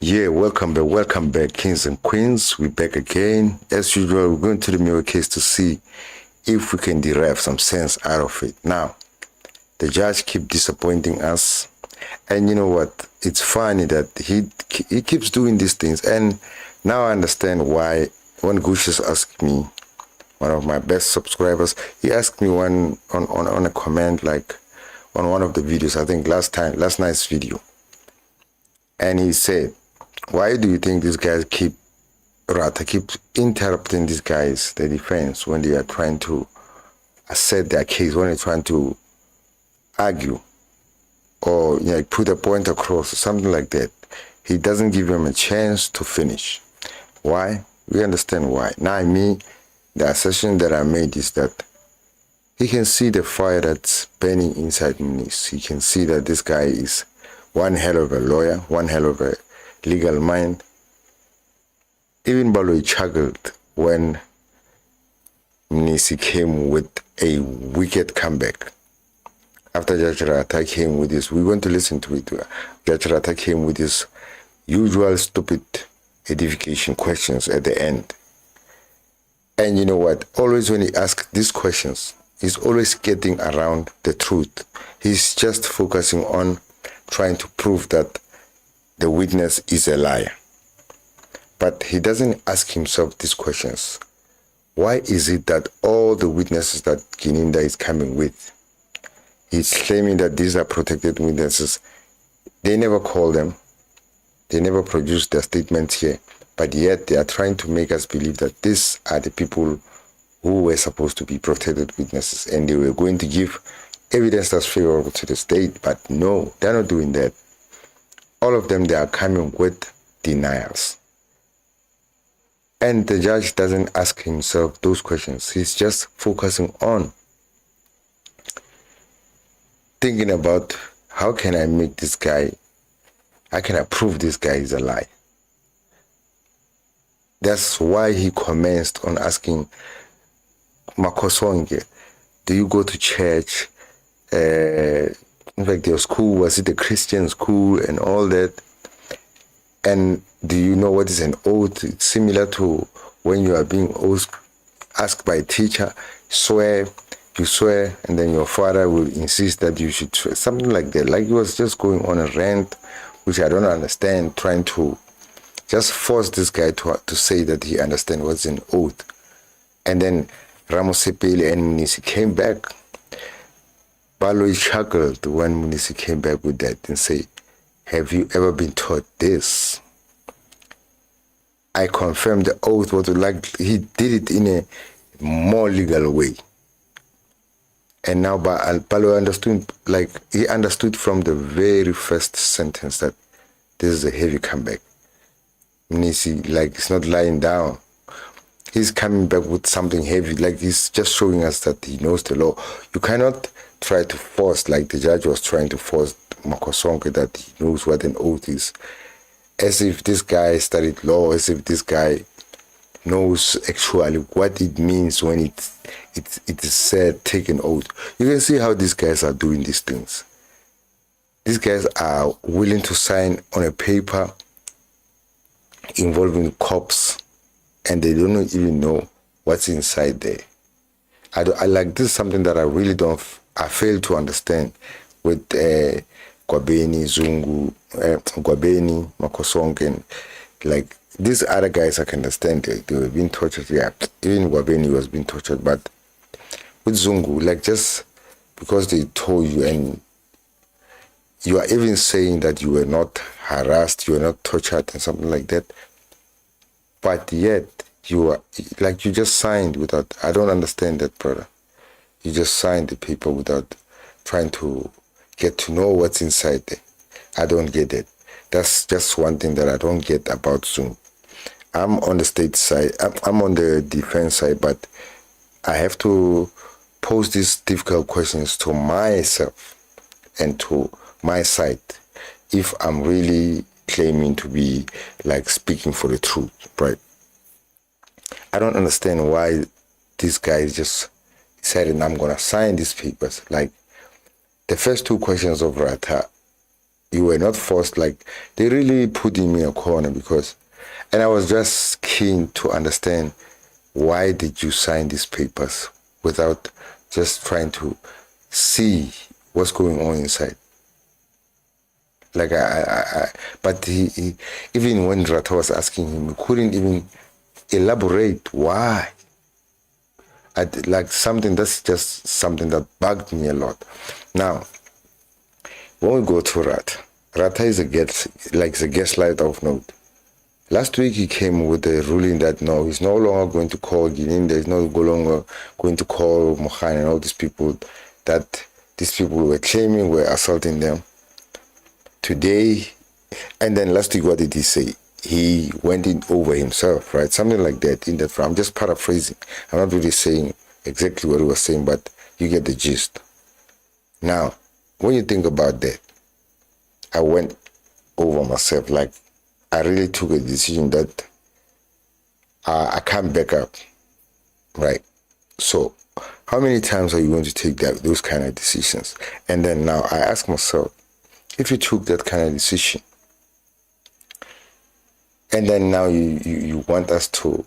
Yeah, welcome back, kings and queens. We're back again. As usual, we're going to the mirror case to see if we can derive some sense out of it. Now, the judge keeps disappointing us, and you know what? It's funny that he keeps doing these things, and now I understand why. When Gushas asked me, one of my best subscribers, he asked me one on a comment, like on one of the videos, I think last night's video, and he said, why do you think these guys keep interrupting these guys, the defense, when they are trying to assert their case, when they're trying to argue or put a point across or something like that? He doesn't give them a chance to finish. Why? We understand why. Now, the assertion that I made is that he can see the fire that's burning inside Muniz. He can see that this guy is one hell of a lawyer, one hell of a legal mind. Even Baloy chuckled when Muniz came with a wicked comeback. After Judge Rata came with his, we want to listen to it. Judge Rata came with his usual stupid edification questions at the end. And you know what? Always when he asks these questions, he's always getting around the truth. He's just focusing on trying to prove that the witness is a liar. But he doesn't ask himself these questions. Why is it that all the witnesses that Gininda is coming with, he's claiming that these are protected witnesses, they never call them, they never produce their statements here, but yet they are trying to make us believe that these are the people who were supposed to be protected witnesses and they were going to give evidence that's favorable to the state. But no, they're not doing that. All of them, they are coming with denials. And the judge doesn't ask himself those questions. He's just focusing on thinking about how can I make this guy, how can I prove this guy is a lie? That's why he commenced on asking Makosonge, do you go to church? In fact, your school, was it a Christian school and all that? And do you know what is an oath? It's similar to when you are being asked by a teacher, you swear, and then your father will insist that you should swear. Something like that. Like he was just going on a rant, which I don't understand, trying to just force this guy to say that he understands what's an oath. And then Ramosepeli and Muniz came back. Baloy chuckled when Muniz came back with that and said, have you ever been taught this? I confirmed the oath was like he did it in a more legal way. And now Baloy understood, like he understood from the very first sentence that this is a heavy comeback. Muniz, like, it's not lying down. He's coming back with something heavy, like he's just showing us that he knows the law. You cannot try to force, like the judge was trying to force Makosonke, that he knows what an oath is. As if this guy studied law, as if this guy knows actually what it means when it is said, take an oath. You can see how these guys are doing these things. These guys are willing to sign on a paper involving cops, and they don't even know what's inside there. I like this is something that I fail to understand with Gwabeni, Zungu, Gwabeni, Makosonke. Like these other guys, I can understand they were being tortured. Yeah, even Gwabeni was being tortured, but with Zungu, like just because they told you, and you are even saying that you were not harassed, you were not tortured and something like that, but yet you are like, you just signed without, I don't understand that, brother. You just signed the paper without trying to get to know what's inside there. I don't get it. That's just one thing that I don't get about Zoom. I'm on the state side, I'm on the defense side, but I have to pose these difficult questions to myself and to my side if I'm really claiming to be like speaking for the truth, right? I don't understand why this guy just decided I'm gonna sign these papers. Like the first two questions of Rata, you were not forced. Like, they really put me in a corner because, and I was just keen to understand why did you sign these papers without just trying to see what's going on inside. Like but he even when Rata was asking him, he couldn't even elaborate why. Like something that's just something that bugged me a lot. Now, when we go to Rata is a gaslighter of note. Last week he came with a ruling that no, he's no longer going to call Gininda, he's no longer going to call Mohan and all these people that these people were claiming were assaulting them. Today, and then last week, what did he say? He went in over himself, right? Something like that in that frame. I'm just paraphrasing. I'm not really saying exactly what he was saying, but you get the gist. Now, when you think about that, I went over myself. Like, I really took a decision that I can't back up, right? So, how many times are you going to take those kind of decisions? And then now I ask myself, if you took that kind of decision, and then now you want us to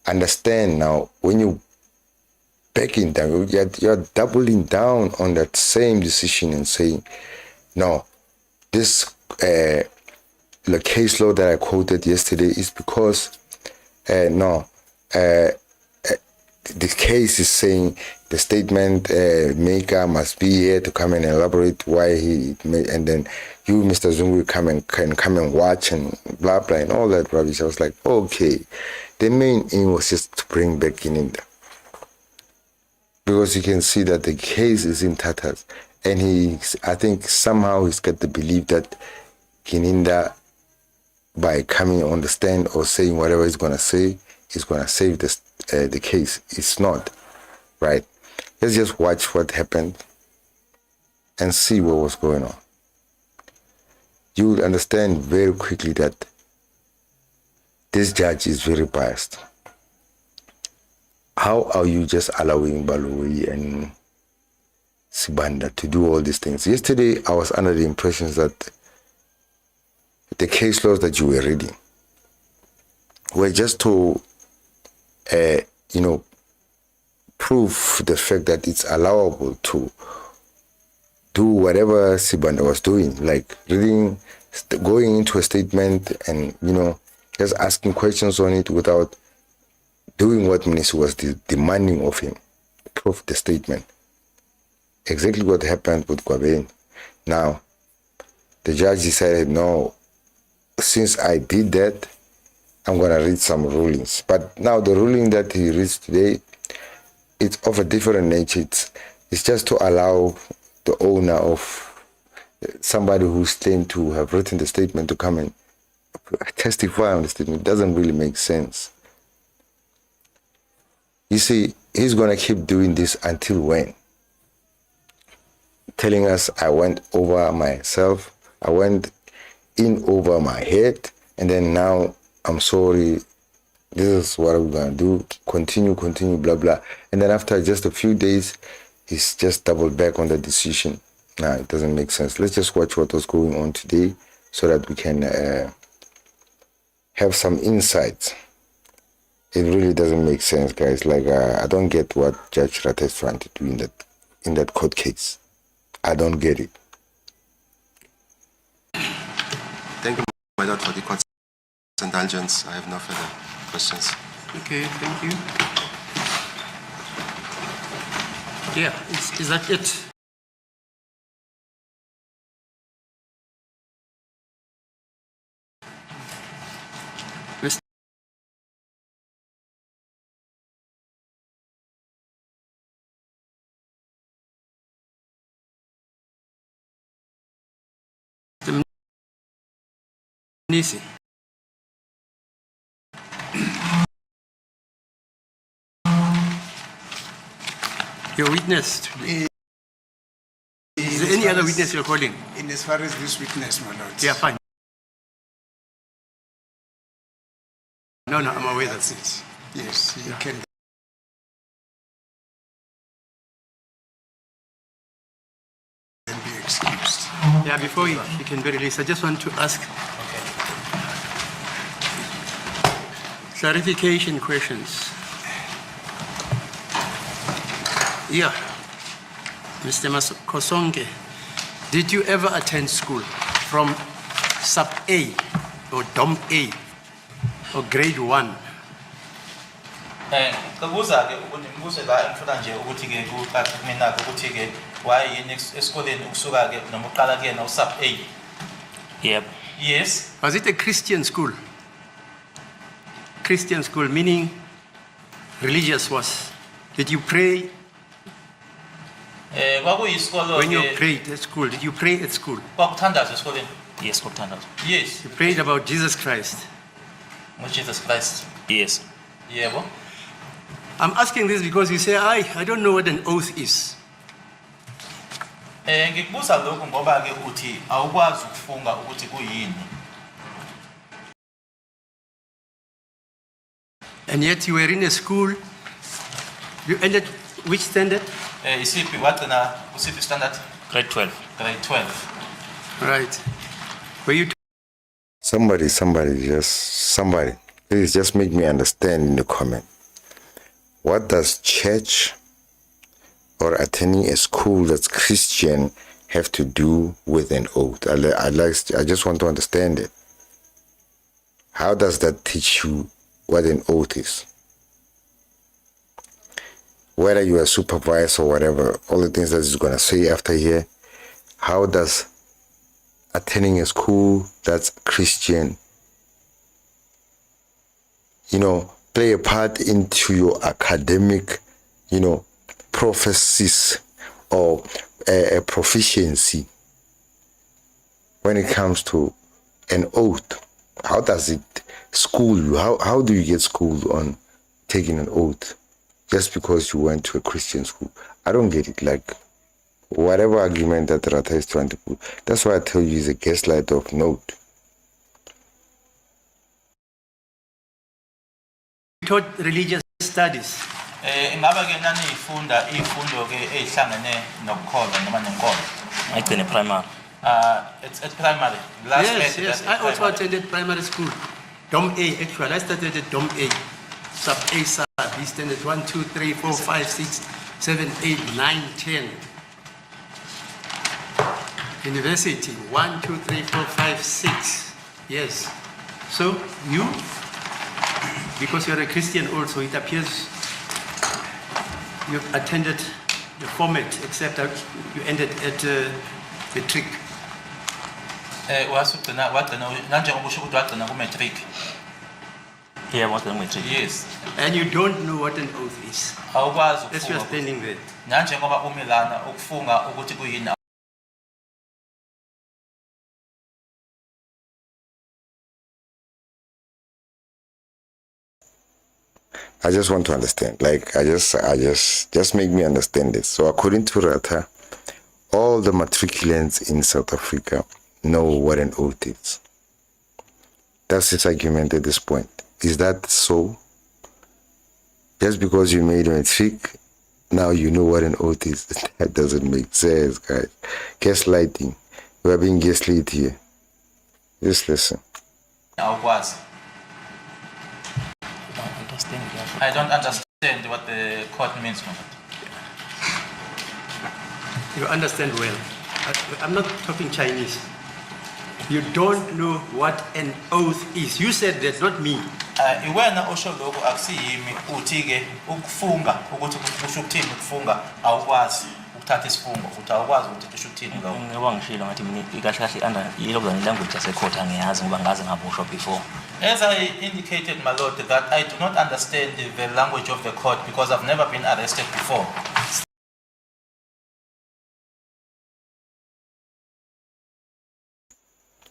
understand now, when you backing down, you're doubling down on that same decision and saying, no, this the case law that I quoted yesterday is because the case is saying the statement maker must be here to come and elaborate why he made, and then you, Mr. Zungu, can come and watch and blah blah and all that rubbish. I was like, okay, the main aim was just to bring back Gininda, because you can see that the case is in tatters, and I think somehow he's got the belief that Gininda, by coming on the stand or saying whatever he's gonna say, is gonna save the case. It's not, right? Let's just watch what happened and see what was going on. You will understand very quickly that this judge is very biased. How are you just allowing Baloyi and Sibanda to do all these things? Yesterday, I was under the impression that the case laws that you were reading were just to, prove the fact that it's allowable to do whatever Sibanda was doing, like reading, going into a statement and, just asking questions on it without doing what Minister was demanding of him, prove the statement. Exactly what happened with Gwabeni. Now, the judge decided, no, since I did that, I'm going to read some rulings. But now the ruling that he reads today, it's of a different nature. It's just to allow the owner of somebody who's claimed to have written the statement to come and testify on the statement. It doesn't really make sense. You see, he's going to keep doing this until when? Telling us I went over myself, I went in over my head, and then now I'm sorry, this is what I'm going to do, continue, blah, blah. And then after just a few days, he's just doubled back on the decision. Nah, it doesn't make sense. Let's just watch what was going on today so that we can have some insights. It really doesn't make sense, guys. Like, I don't get what Judge Rata is trying to do in that court case. I don't get it. Thank you, my lord, for the court's indulgence. I have no further questions. Okay, thank you. Yeah, is that it? Mr. Nisi. Your witness. Is there any other witness you're calling? In as far as this witness, my lord. Yeah, fine. No, I'm aware That's it. Yes, you can. Then be excused. Yeah, before he can be released, I just want to ask clarification questions. Yeah, Mr. Kosonke, did you ever attend school from sub A or dom A or grade 1? Kubuza-ke ukuthi ngibuze la ngifuna nje ukuthi-ke kumina-ke ukuthi-ke wayini esikoleni ukusuka-ke noma uqala kuyena usub A? Yep. Yes. Was it a Christian school? Christian school, meaning religious was. Did you pray Kwakuyisikolo when you prayed at school? Did you pray at school? kwakuthandazwa esikoleni. Yes, kokuthandaza. Yes. You prayed about Jesus Christ. Jesus Christ. Yes. Yebo. I'm asking this because you say, I don't know what an oath is. Ngikubuza lokhu ngoba-ke uthi awukwazi ukufunga ukuthi kuyini. And yet you were in a school. You ended which standard? Isiphi wagcina kusiphi standard? Grade 12. Grade 12. Right. Were you Somebody, please just make me understand in the comment. What does church or attending a school that's Christian have to do with an oath? I just want to understand it. How does that teach you what an oath is? Whether you are a supervisor or whatever, all the things that he's going to say after here, how does attending a school that's Christian, play a part into your academic, prophecies or a proficiency when it comes to an oath? How does it school you? How do you get schooled on taking an oath just because you went to a Christian school? I don't get it. Like, whatever argument that Rata is trying to put, that's why I tell you he's a gaslighter of note. taught religious studies? Ingabe-ke naniyifunda iy'fundo-ke ey'hlangene nokukholwa noma nenkolo. Ngayigcine primary. It's primary. Yes. I also attended primary school. Dom A, actually. I started at Dom A. Sub A, sub B standard 1, 2, 3, 4, 5, 6, 7, 8, 9, 10. University 1, 2, 3, 4, 5, 6. Yes. So you, because you're a Christian also, it appears you've attended the format, except that you ended at the trick. Wagcina nanjengoba usho ukuthi wagcina ku-matric. Yeah, I was in matric. Yes. And you don't know what an oath is. Awukwazi As you are ukufunga. standing there. Nanjengoba umi lana ukufunga ukuthi kuyini. I just want to understand. Like, just make me understand this. So according to Rata, all the matriculants in South Africa know what an oath is. That's his argument at this point. Is that so? Just because you made a matric, now you know what an oath is. That doesn't make sense, guys. Gaslighting. We are being gaslit here. Just listen. Awukwazi. I don't understand that. I don't understand what the court means from it. You understand well. I'm not talking Chinese. You don't know what an oath is. You said that, not me. Iwena osho lokho akusiyimi uthi-ke ukufunga ukuthi kusho ukuthini ukufunga awukwazi ukuthatha isifungo futhi awukwazi ukuthi kusho ukuthini lokho. Ngoba ngishilo ngathi mina ikahle kahle ilokuzana language yasecourt angiyazi ngoba ngaze ngabushwa before. As I indicated, my lord, that I do not understand the language of the court because I've never been arrested before.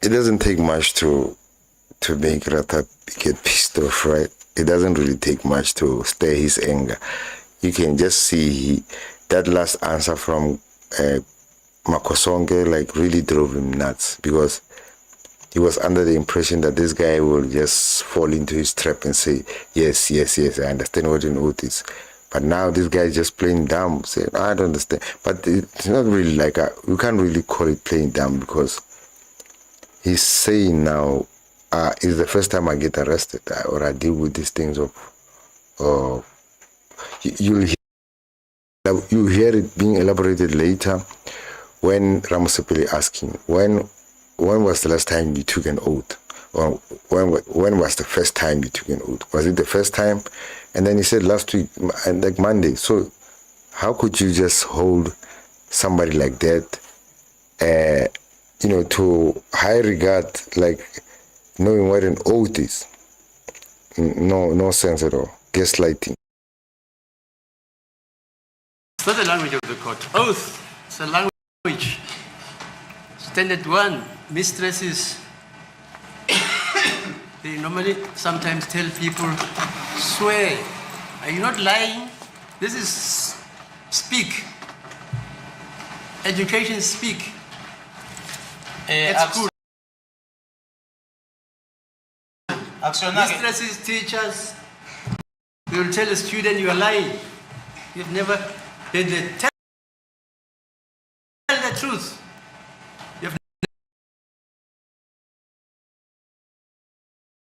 It doesn't take much to make Rata get pissed off, right? It doesn't really take much to stir his anger. You can just see that last answer from Makosonge like really drove him nuts because he was under the impression that this guy will just fall into his trap and say, yes, I understand what an oath is. But now this guy is just playing dumb, saying, I don't understand. But it's not really like, you can't really call it playing dumb because he's saying now, it's the first time I get arrested or I deal with these things of you'll hear it being elaborated later when Ramasepeli asking, when was the last time you took an oath? Or when was the first time you took an oath? Was it the first time? And then he said last week, like Monday. So how could you just hold somebody like that, to high regard, like knowing what an oath is? No sense at all. Gaslighting. It's not the language of the court. Oath, it's a language. Standard 1, mistresses, they normally sometimes tell people, swear. Are you not lying? This is speak. Education speak. At school. Mistresses, teachers, they will tell a student you are lying. You've never heard the tell the truth. You've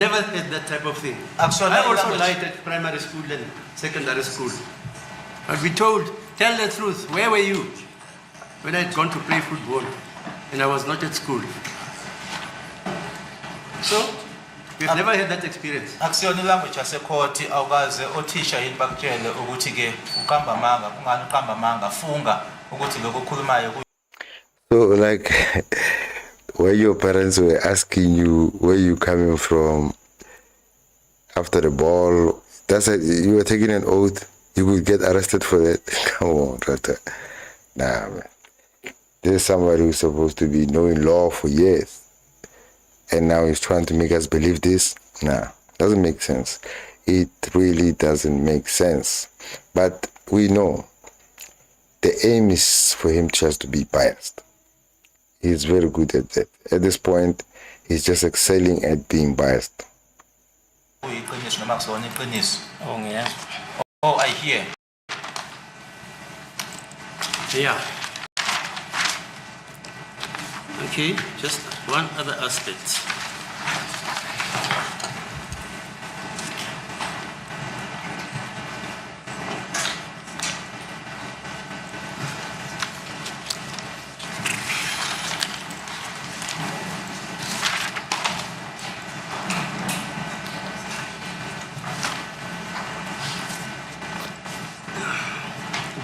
never heard that type of thing. I also lied at primary school and secondary school. But we told, tell the truth. Where were you when I had gone to play football and I was not at school? So, we've never had that experience. Akusiyona language yasekhoti awukaze othisha yini bakutshele ukuthi ke uqamba amanga kungani uqamba amanga funga ukuthi lokho okhulumayo. So like where your parents were asking you where you coming from after the ball, that's it, you were taking an oath, you would get arrested for that. Come on, brother. Nah, man. There's somebody who's supposed to be knowing law for years. And now he's trying to make us believe this? Nah, doesn't make sense. It really doesn't make sense. But we know the aim is for him just to be biased. He's very good at that. At this point, he's just excelling at being biased. Oh, I hear. Yeah. Okay, just one other aspect.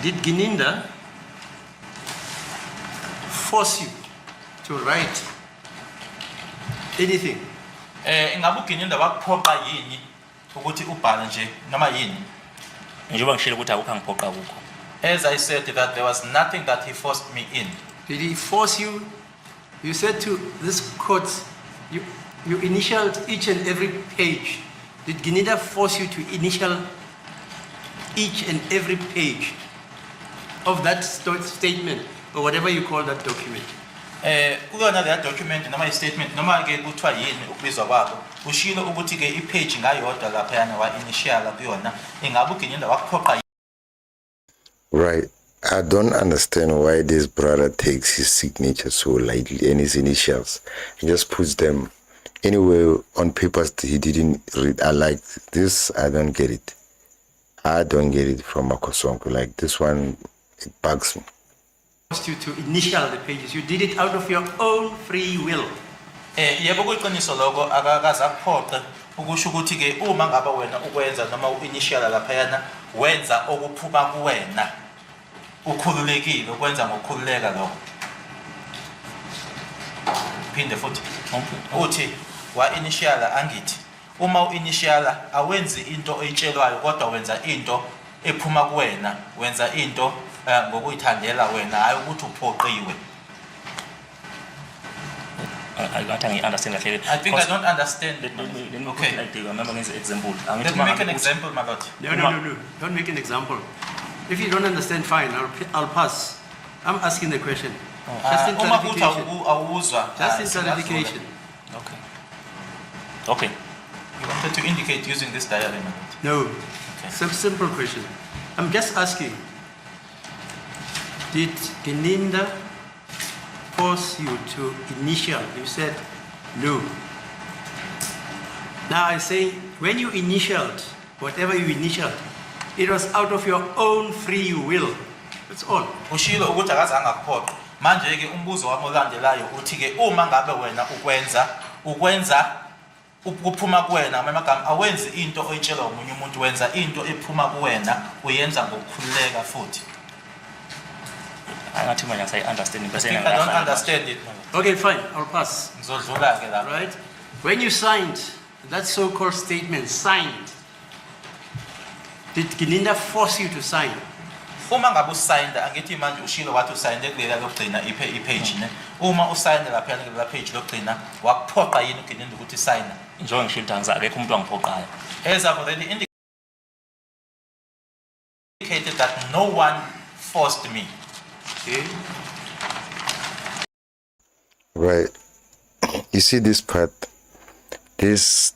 Did Gininda force you to write anything? Ingabe uGininda wakuphoqa yini ukuthi ubhale nje noma yini? Njengoba ngishilo ukuthi akukho angiphoqa kukho. As I said that there was nothing that he forced me in. Did he force you? You said to this court, you initialed each and every page. Did Gininda force you to initial each and every page of that statement or whatever you call that document? Kuyona le document noma statement noma ke kuthiwa yini ukubizwa kwakho ushilo ukuthi ke ipage ngayodwa lapha yana wa initial kuyona ingabe uGininda wakuphoqa. Right. I don't understand why this brother takes his signature so lightly and his initials. He just puts them anywhere on papers he didn't read. I like this. I don't get it. I don't get it from Makosongo. Like this one, it bugs me. Forced you to initial the pages. You did it out of your own free will. Yebo kuyiqiniso lokho akakaze akuphoqe ukusho ukuthi ke uma ngaba wena ukwenza noma uinitial lapha yana wenza okuphuma kuwena ukhululekile ukwenza ngokukhululeka lokho. Phinde futhi uthi wa initial angithi uma uinitial awenzi into oyitshelwayo kodwa wenza into ephuma kuwena wenza into ngokuyithandela wena hayi ukuthi uphoqiwe. I understand that. I think I don't understand. Let me Okay. like remember an example. Let me make an example, my lord. No. Don't make an example. If you don't understand, fine. I'll pass. I'm asking the question. Just in clarification. Just in clarification. Okay. You wanted to indicate using this diary, my lord. No. Okay. Simple question. I'm just asking, did Geninda force you to initial? You said no. Now I say, when you initialed, whatever you initialed, it was out of your own free will. That's all. Ushilo ukuthi akazange akuphoqe. Manje ke umbuzo wami olandelayo uthi ke uma ngabe wena ukwenza ukuphuma kuwena amagama awenzi into oyitshelwa umunye umuntu wenza into ephuma kuwena uyenza ngokukhululeka futhi. I understand it. I don't understand it. Okay, fine, I'll pass. Ngizodlula ke lapho. Right? When you signed that so-called statement, signed, did Geninda force you to sign? Uma ngabe usigned angithi manje ushilo wathi usigned kulela lokugcina ipage ne. Uma usigned lapha kulela page lokugcina wakuphoqa yini uGeninda ukuthi sign? Njengoba ngisho danza akekho umuntu angiphoqayo. As I've already indicated that no one forced me. Okay. Right. You see this part. This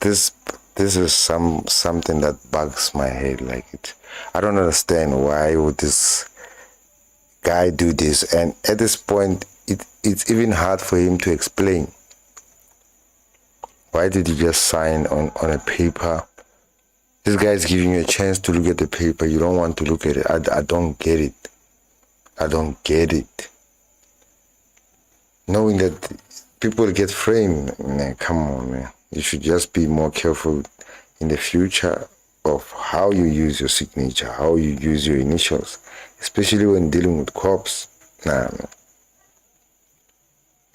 is something that bugs my head. Like it, I don't understand why would this guy do this. And at this point, it's even hard for him to explain. Why did he just sign on a paper? This guy is giving you a chance to look at the paper. You don't want to look at it. I don't get it. I don't get it. Knowing that people get framed, man, come on, man. You should just be more careful in the future of how you use your signature, how you use your initials, especially when dealing with cops. Nah, man.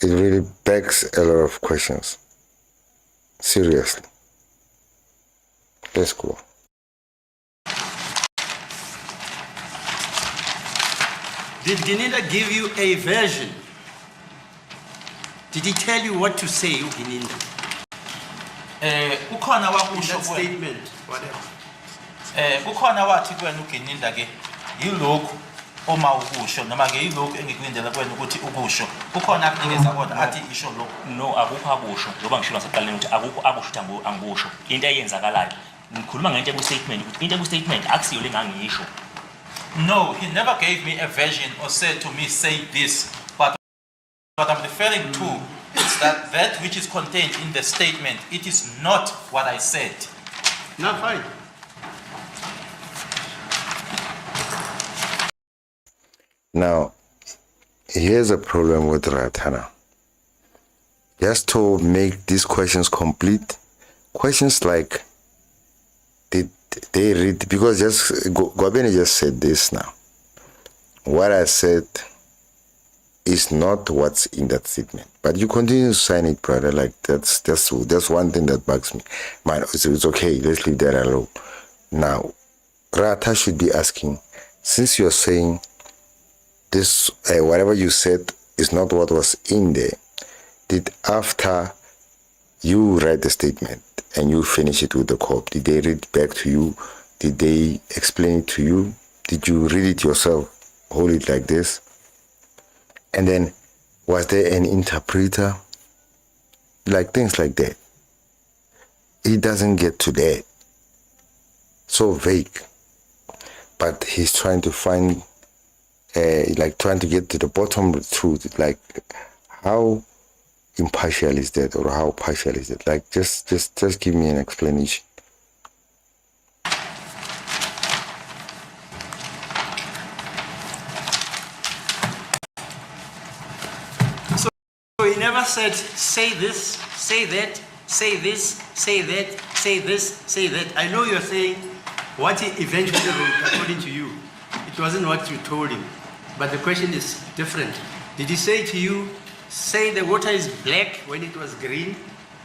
It really begs a lot of questions. Seriously. Let's go. Did Geninda give you a version? Did he tell you what to say, Geninda? Ukhona In wakusho that kuwena. statement, whatever. Kukhona wathi kuwena uGeninda ke yilokhu oma ukusho noma ke yilokhu engikulindela kuwena ukuthi ukusho. Ukhona akunikeza kodwa athi isho lokho. No, akukho akusho. Njengoba ngisho nasekuqaleni ukuthi akukho akusho ukuthi angikusho. Into eyenzakalayo. Ngikhuluma ngento eku-statement ukuthi into eku-statement akusiyo lengangisho. No, he never gave me a version or said to me, say this. But what I'm referring to is that which is contained in the statement, it is not what I said. No, fine. Now, here's a problem with Ratana. Just to make these questions complete, questions like, did they read, because just Gwabeni just said this now. What I said is not what's in that statement. But you continue to sign it, brother. Like that's one thing that bugs me. Man, it's okay, let's leave that alone. Now, Rata should be asking, since you're saying this, whatever you said is not what was in there, did after you write the statement and you finish it with the cop, did they read back to you? Did they explain it to you? Did you read it yourself? Hold it like this? And then, was there an interpreter? Like things like that. He doesn't get to that. So vague. But he's trying to find, trying to get to the bottom of the truth. Like, how impartial is that, or how partial is it? Like, just give me an explanation. So he never said, say this, say that, say this, say that, say this, say that. I know you're saying what he eventually wrote, according to you. It wasn't what you told him. But the question is different. Did he say to you, say the water is black when it was green?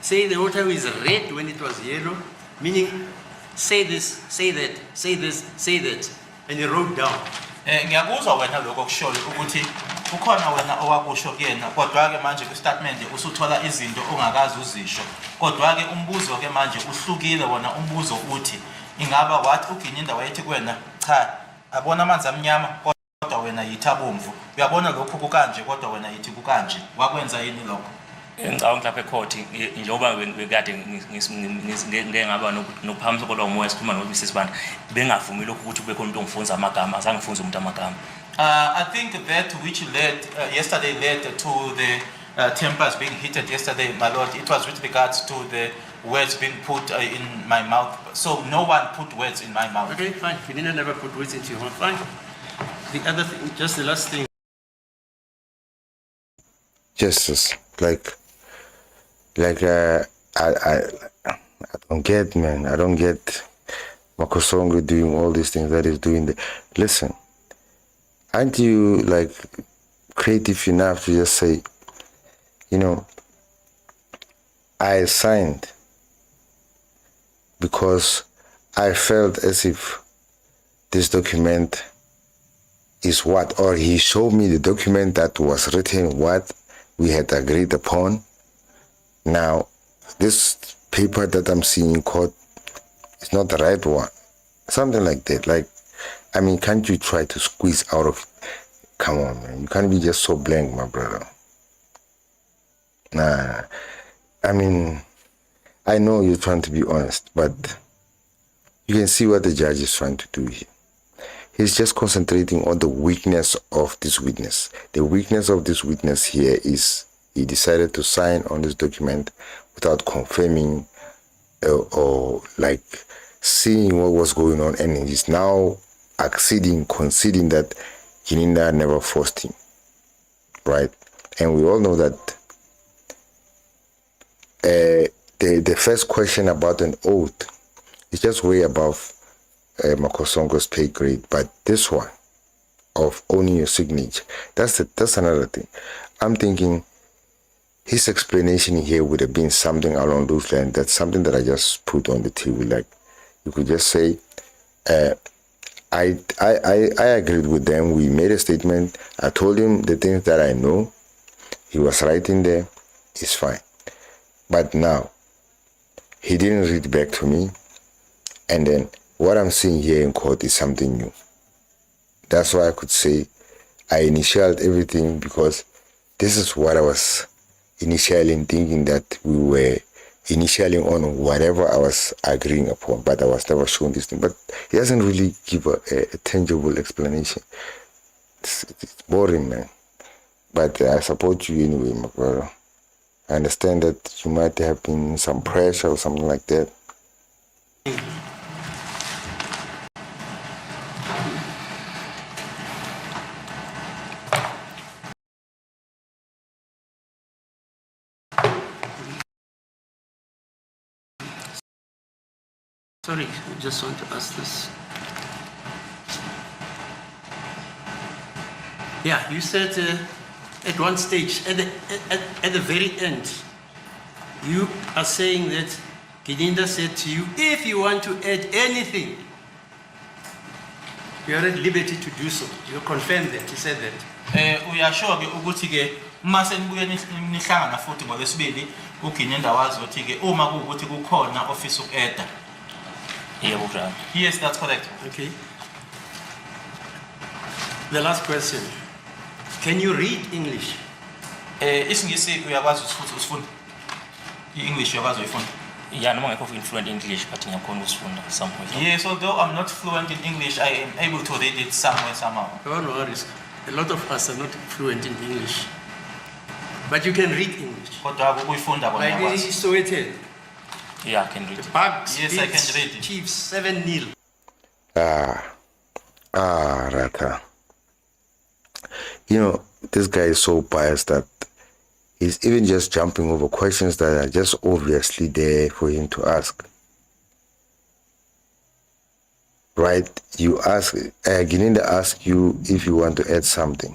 Say the water is red when it was yellow? Meaning, say this, say that, say this, say that. And he wrote down. Ngiyakuzwa wena lokho kushoyo ukuthi ukhona wena owakusho kuyena kodwa ke manje ku statement usuthola izinto ongakazi uzisho kodwa ke umbuzo ke manje uhlukile wona umbuzo uthi ingaba wathi uGeninda wayethi kuwena cha abona amanzi amnyama kodwa wena yithi abomvu uyabona lokho kukanje kodwa wena yithi kukanje wakwenza yini lokho Ngicabanga lapha ecourt njengoba bekade ngingaba nokuphamisa kodwa umoya sikhuluma noMrs Sibanda bengavumi lokhu ukuthi kube khona umuntu ongifunza amagama azange ngifunze umuntu amagama. I think that which led yesterday led to the tempers being heated yesterday, my lord. It was with regards to the words being put in my mouth. So no one put words in my mouth. Okay, fine. Ginina never put words into your mouth. Fine. The other thing, just the last thing. Justice, I don't get, man. I don't get Makosongo doing all these things that he's doing. Listen, aren't you like creative enough to just say, you know, I signed because I felt as if this document is what, or he showed me the document that was written what we had agreed upon. Now, this paper that I'm seeing in court is not the right one. Something like that. Like, I mean, can't you try to squeeze out of it? Come on, man. You can't be just so blank, my brother. Nah. I mean, I know you're trying to be honest, but you can see what the judge is trying to do here. He's just concentrating on the weakness of this witness. The weakness of this witness here is he decided to sign on this document without confirming or like seeing what was going on, and he's now conceding that Gininda never forced him, right? And we all know that the first question about an oath is just way above Makosongo's pay grade, but this one of owning your signature, that's another thing. I'm thinking his explanation here would have been something along those lines. That's something that I just put on the table. Like, you could just say, I agreed with them. We made a statement. I told him the things that I know. He was right in there. It's fine. But now, he didn't read back to me. And then what I'm seeing here in court is something new. That's why I could say I initialed everything, because this is what I was initially thinking, that we were initially on whatever I was agreeing upon, but I was never shown this thing. But he doesn't really give a tangible explanation. It's boring, man. But I support you anyway, my brother. I understand that you might have been some pressure or something like that. Sorry, I just want to ask this. Yeah, you said at one stage, at the very end, you are saying that Gininda said to you, if you want to add anything, you are at liberty to do so. You confirm that, he said that. We are sure ukuthi ke mase nibuye nihlangana futhi ngolesibili uGininda wazi ukuthi ke uma kuukuthi kukhona office uku-eda. Yes, that's correct. Okay. The last question. Can you read English? Isingisi uyakwazi futhi usifunda. I-English uyakwazi uyifunda. Yeah, noma ngekho fluent English, but ngiyakhona ukusifunda somehow. Yes, although I'm not fluent in English, I am able to read it somewhere, somehow. Oh, no worries. A lot of us are not fluent in English. But you can read English. Kodwa ukuyifunda bona Like uyakwazi. this Sowetan. Yeah, I can read. The Bucks Yes, I can read it. Chiefs 7-0. Rata. You know, this guy is so biased that he's even just jumping over questions that are just obviously there for him to ask. Right? You ask, Gininda asks you if you want to add something.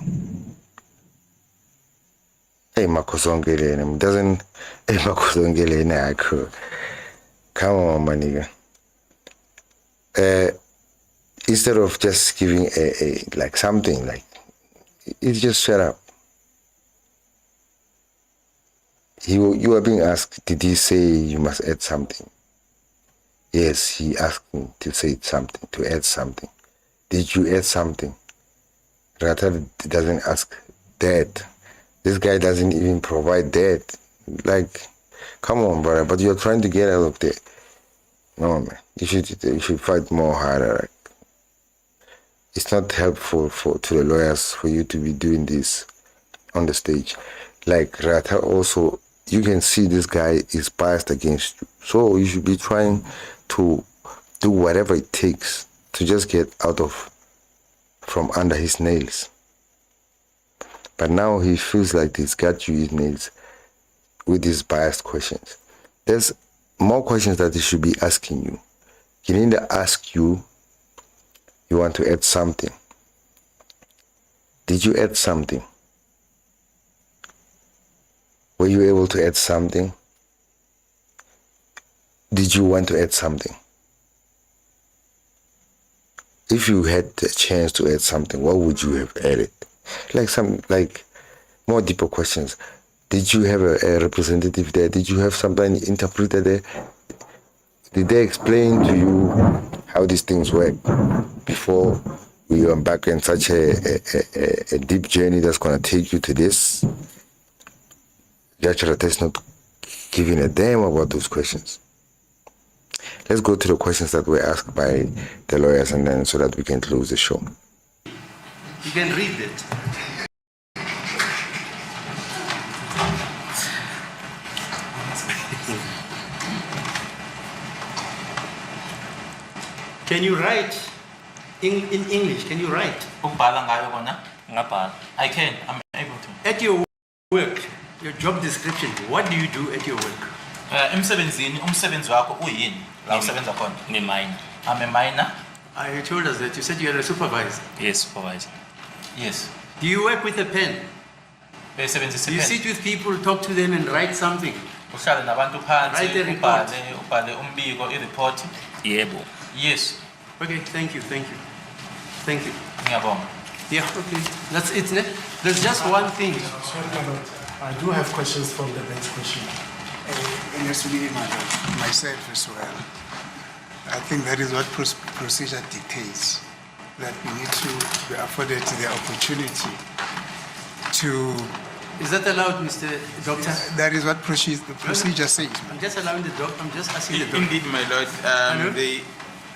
Hey, Makosongele, doesn't, hey, Makosongele, come on, my nigga. Instead of just giving like something, like, it's just shut up. You are being asked, did he say you must add something? Yes, he asked me to say something, to add something. Did you add something? Rata doesn't ask that. This guy doesn't even provide that. Like, come on, brother. But you're trying to get out of there. No, man. You should fight more harder. Like, it's not helpful to the lawyers for you to be doing this on the stage. Like Rata also, you can see this guy is biased against you. So you should be trying to do whatever it takes to just get out from under his nails. But now he feels like he's got you his nails with these biased questions. There's more questions that he should be asking you. He need to ask you want to add something. Did you add something? Were you able to add something? Did you want to add something? If you had the chance to add something, what would you have added? Like more deeper questions. Did you have a representative there? Did you have somebody interpreter there? Did they explain to you how these things work before we embark in such a deep journey that's going to take you to this? Judge is not giving a damn about those questions. Let's go to the questions that were asked by the lawyers, and then so that we can close the show. You can read it. Can you write in English? Can you write? Ukubhala ngayo kona ngabhala. I can. I'm able to. At your work, your job description, what do you do at your work? Umsebenzi wakho uyini? La usebenza khona. Ngi-mine. I'm a minor. You told us that you said you're a supervisor. Yes, supervisor. Yes. Do you work with a pen? Do you sit with people, talk to them, and write something? Uhlala nabantu phansi, Write a report. ubhale umbiko, i-report. Yebo. Yes. Okay, thank you. Ngiyabonga. Yeah, okay. That's it, ne? There's just one thing. Sorry, my lord. I do have questions from the bench question. Myself as well. I think that is what procedure dictates, that we need to be afforded the opportunity to... Is that allowed, Mr. Doctor? That is what the procedure says. I'm just allowing the doctor. I'm just asking the doctor. Indeed, my lord. Hello?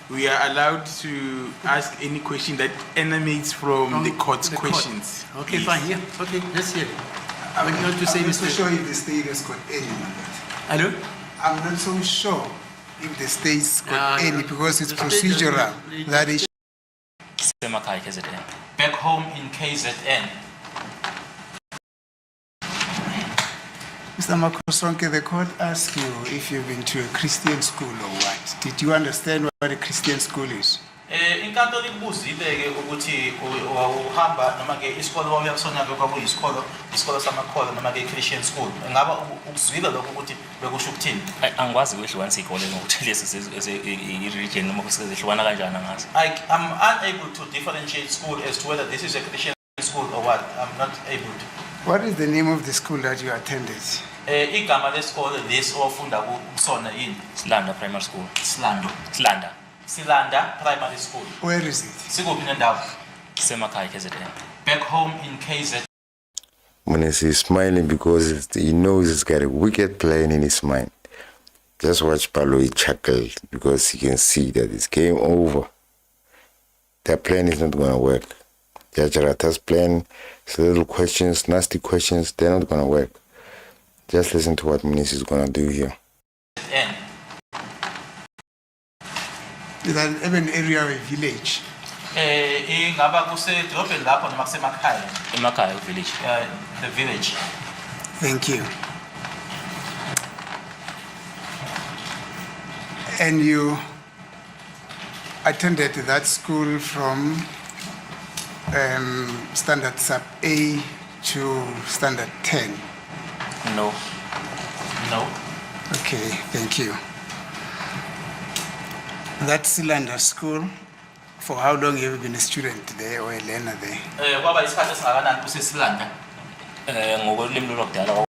We are allowed to ask any question that emanates from the court's questions. Okay, Yes. fine. Yeah. Okay, let's hear it. I'm not to say, I'm not so Mr. sure if the state has got any. Hello? I'm not so sure if the state's got No, any, no. because it's The state procedural. doesn't- That is... Semakhaya KZN. Back home in KZN. Mr. Makrosonke, the court asked you if you've been to a Christian school or what. Did you understand what a Christian school is? Inkantolo ikubuzile-ke ukuthi uhamba noma-ke isikolo wawuya kusona-ke isikolo samakholwa noma-ke i-Christian school. Ngaba ukuzwile lokho ukuthi bekusho ukuthini? Angikwazi ukuyihlukanisa iy'kole ngokuthi lezi i-region noma zihlukana kanjani ngazo. I'm unable to differentiate school as to whether this is a Christian school or what. I'm not able to. What is the name of the school that you attended? Igama lesikole lesi owafunda kusona yini? Silanda Primary School. Silanda Primary School. Where is it? Sikuphi nendawo? Semakhaya KZN. Back home in KZN. Munisi is smiling because he knows he's got a wicked plan in his mind. Just watch Palo chuckle because he can see that it's game over. That plan is not going to work. Judge Rata's plan, little questions, nasty questions, they're not going to work. Just listen to what Munisi is going to do here. Is that even area or a village? Ingaba kusedrobheni lapho noma kusemakhaya? Emakhaya village. The village. Thank you. And you attended that school from standard sub A to standard 10? No. Okay, thank you. That Silanda school, for how long have you been a student there or a learner there? Kwaba isikhathi esingakanani kusesilanda? Ngokolimi lokudala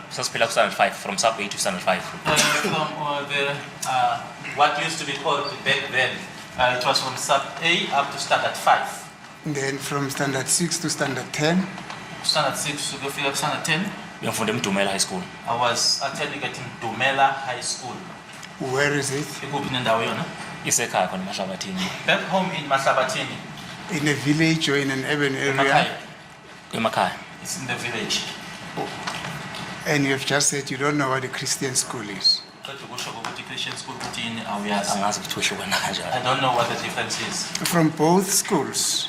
sasiphila ku-standard 5 from sub A to standard 5. From what used to be called back then, it was from sub A up to standard 5. And then from standard 6 to standard 10? Standard 6 to go figure standard 10. Bengifunda eMdumela High School. I was attending at Dumela High School. Where is it? Ikuphi nendawo yona? Isekhaya khona eMahlabathini. Back home in Mahlabathini. In a village or in an urban area? Emakhaya. Emakhaya. It's in the village. And you have just said you don't know what a Christian school is. Qeda ukusho ukuthi Christian school kuthi yini awuyazi. Angazi ukuthi uhlukana kanjani. I don't know what the difference is. From both schools,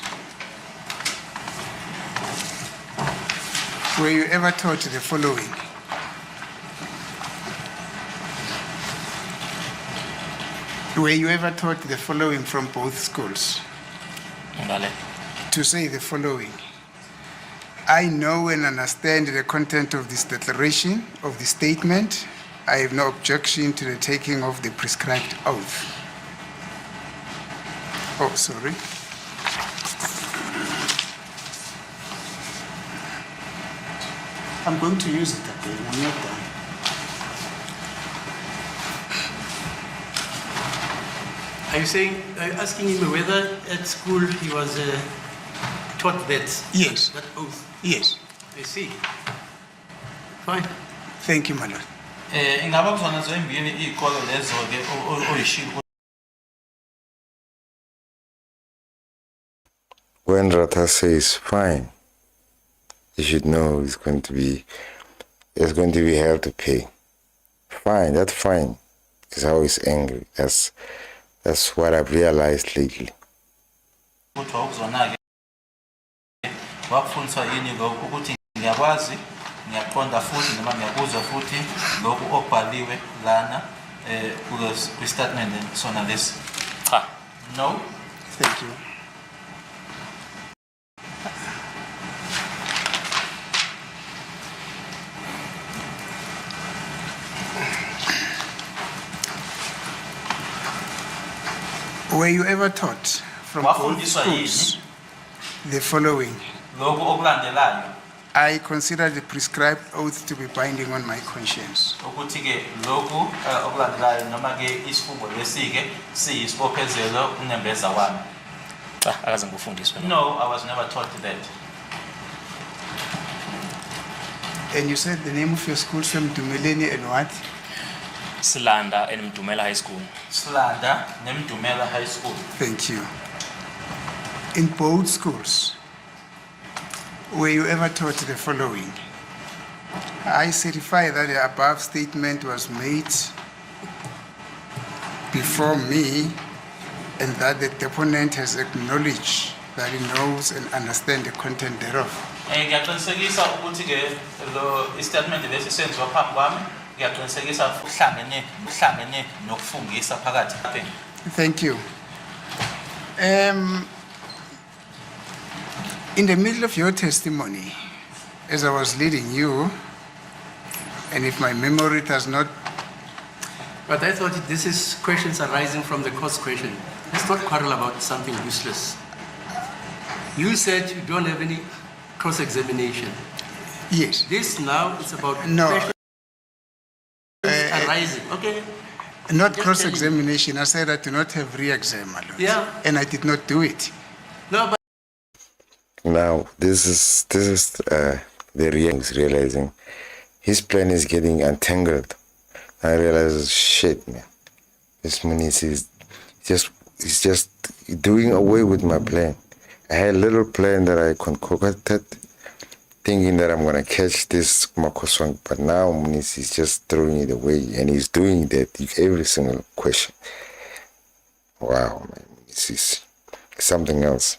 were you ever taught the following? Were you ever taught the following from both schools? Ngale. To say the following: I know and understand the content of this declaration, of the statement. I have no objection to the taking of the prescribed oath. Oh, sorry. I'm going to use it again. I'm not done. Are you asking him whether at school he was taught that? Yes. That oath? Yes. I see. Fine. Thank you, my lord. Ingaba kuzona zombili izikole lezo ke oyishilo. When Rata says fine, you should know it's going to be hell to pay. Fine, that fine is how he's angry. That's what I've realized lately. Kuthiwa ukuzona ke wakufundiswa yini lokho ukuthi ngiyakwazi ngiyaqonda futhi noma ngiyakuzwa futhi lokho okubhaliwe lana ku statement sona lesi. Cha. No. Thank you. Were you ever taught from both Wafundiswa schools yini the following? lokho okulandelayo I consider the prescribed oath to be binding on my conscience. ukuthi ke lokho okulandelayo noma ke isifungo lesike siyisibophezelo kunembeza wami. Cha, akaze ngifundiswe. No, I was never taught that. And you said the name of your school, Dumeleni, and what? Silanda eMdumela High School. Slanda neMdumela High School. Thank you. In both schools, were you ever taught the following? I certify that the above statement was made before me and that the deponent has acknowledged that he knows and understands the content thereof. Ngiyaqinisekisa ukuthi ke lo statement lesi senziwa phambi kwami ngiyaqinisekisa uhlangene nokufungisa phakathi. Thank you. In the middle of your testimony, as I was leading you, and if my memory does not, But I thought this is questions arising from the court's question. Let's not quarrel about something useless. You said you don't have any cross-examination. yes, This now is about no, questions arising. Okay. not Just cross-examination. I said I do not have re-exam, my lord. Yeah. And I did not do it. No, but Now this is the realizing his plan is getting entangled. I realize shit, man. This Muniz is just doing away with my plan. I had a little plan that I concocted, thinking that I'm gonna catch this Makoswang, but now Muniz is just throwing it away, and he's doing that with every single question. Wow, man, this is something else.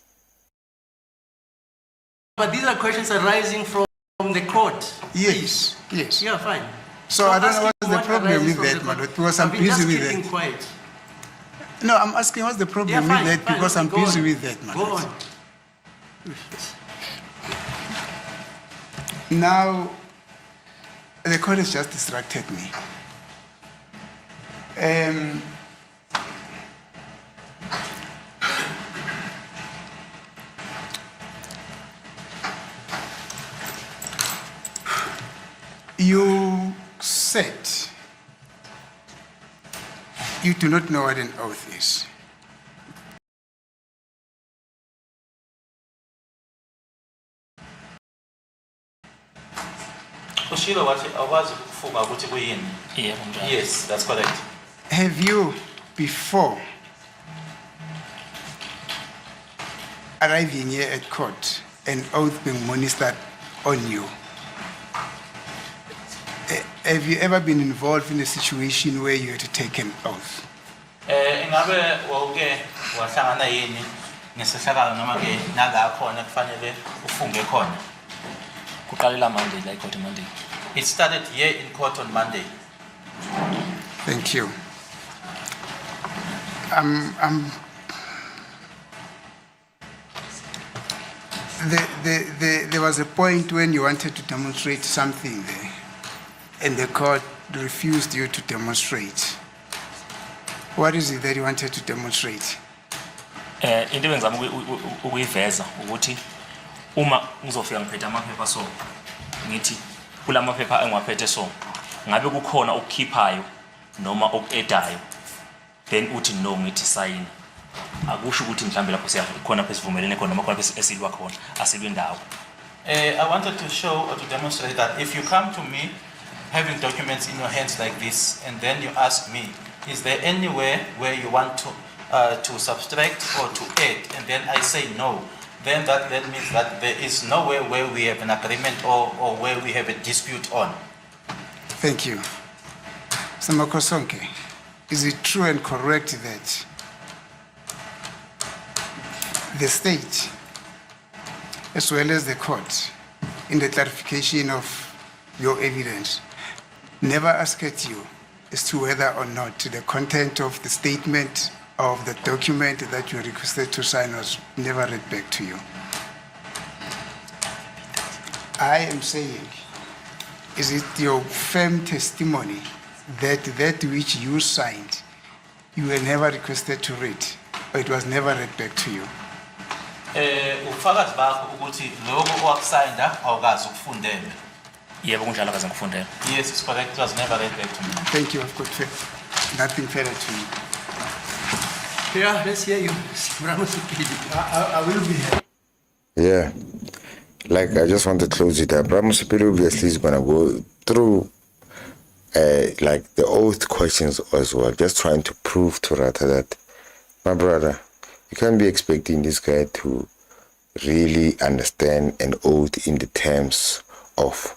these are questions arising from the court. Yes, yes. Yeah, fine. So I don't know asking what's the what problem arises with from that, the my court. lord, because I'm I've been busy just with keeping that. quiet. No, I'm asking what's the problem Yeah, fine, with that, fine, because okay, I'm go busy on. with that, my Go lord. on. Now, the court has just distracted me. You said you do not know what an oath is. ushilo wathi awukwazi ukufunga ukuthi kuyini. Yebo njalo. Yes, that's correct. Have you, before arriving here at court, an oath being ministered on you? Have you ever been involved in a situation where you had to take an oath? Ingabe wawuke wahlangana yini ngesehlakalo noma ke nala khona kufanele ufunge khona? Kuqalela Monday la court Monday. It started here in court on Monday. Thank you. There was a point when you wanted to demonstrate something there, and the court refused you to demonstrate. What is it that you wanted to demonstrate? Into engizama ukuyiveza ukuthi uma ngizofika ngiphethe amaphepha so ngithi kulamaphepha engiwaphethe so ngabe kukhona ukukhiphayo noma okuedayo then uthi no ngithi sign akusho ukuthi mhlambe lapho siyakhona phela sivumelene khona noma khona phela esilwa khona asilwe ndawo. I wanted to show or to demonstrate that if you come to me having documents in your hands like this and then you ask me, is there anywhere where you want to subtract or to add, and then I say no, then that means that there is nowhere where we have an agreement or where we have a dispute on. Thank you. Samakosonke, is it true and correct that the state, as well as the court, in the clarification of your evidence, never asked you as to whether or not the content of the statement of the document that you requested to sign was never read back to you? I am saying, is it your firm testimony that that which you signed, you were never requested to read, or it was never read back to you? Ufakazi bakho ukuthi lokho owakusayinda awukazi ukufundela. Yebo kunjalo akaze ngifundela. Yes, it's correct. It was never read back to me. Thank you. I've got nothing further to you. Yeah, let's hear you. I will be here. Yeah, like I just want to close it up. Bramusipili obviously is gonna go through like the oath questions as well, just trying to prove to Rata that, my brother, you can't be expecting this guy to really understand an oath in the terms of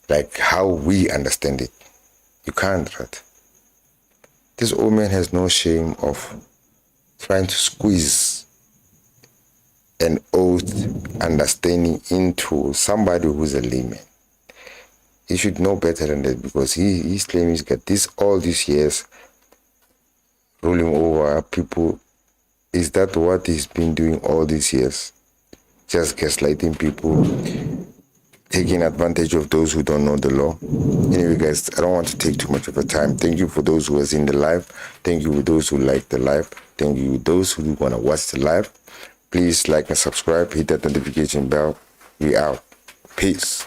like how we understand it. You can't, right? This old man has no shame of trying to squeeze an oath understanding into somebody who's a layman. He should know better than that, because he's claiming he's got this all these years ruling over people. Is that what he's been doing all these years? Just gaslighting people, taking advantage of those who don't know the law. Anyway, guys, I don't want to take too much of your time. Thank you for those who are in the live. Thank you for those who like the live. Thank you for those who want to watch the live. Please like and subscribe. Hit that notification bell. We out. Peace.